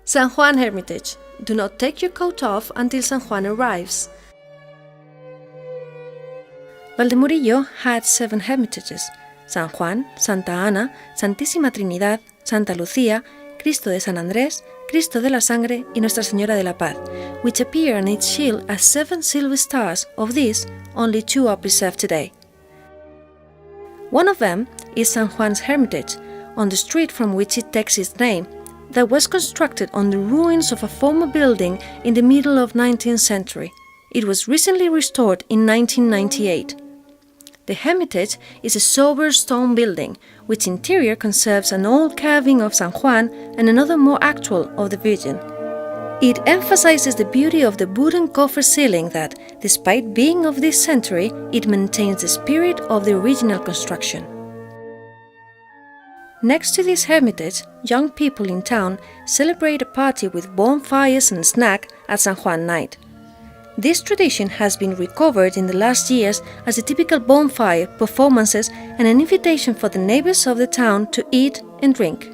San Juan Hermitage. Do not take your coat off until San Juan arrives. Valdemorillo had 7 hermitages: San Juan, Santa Ana, Santísima Trinidad, Santa Lucía, Cristo de San Andrés, Cristo de la Sangre y Nuestra Señora de la Paz, which appear on its shield as 7 silver stars. Of these, only 2 are preserved today. One of them is San Juan's Hermitage, on the street from which it takes its name, that was constructed on the ruins of a former building in the middle of 19th century. It was recently restored in 1998. The Hermitage is a sober stone building, which interior conserves an old carving of San Juan and another more actual of the Virgin. It emphasizes the beauty of the wooden coffer ceiling that, despite being of this century, it maintains the spirit of the original construction. Next to this hermitage, young people in town celebrate a party with bonfires and snack at San Juan night. This tradition has been recovered in the last years as a typical bonfire, performances, and an invitation for the neighbors of the town to eat and drink.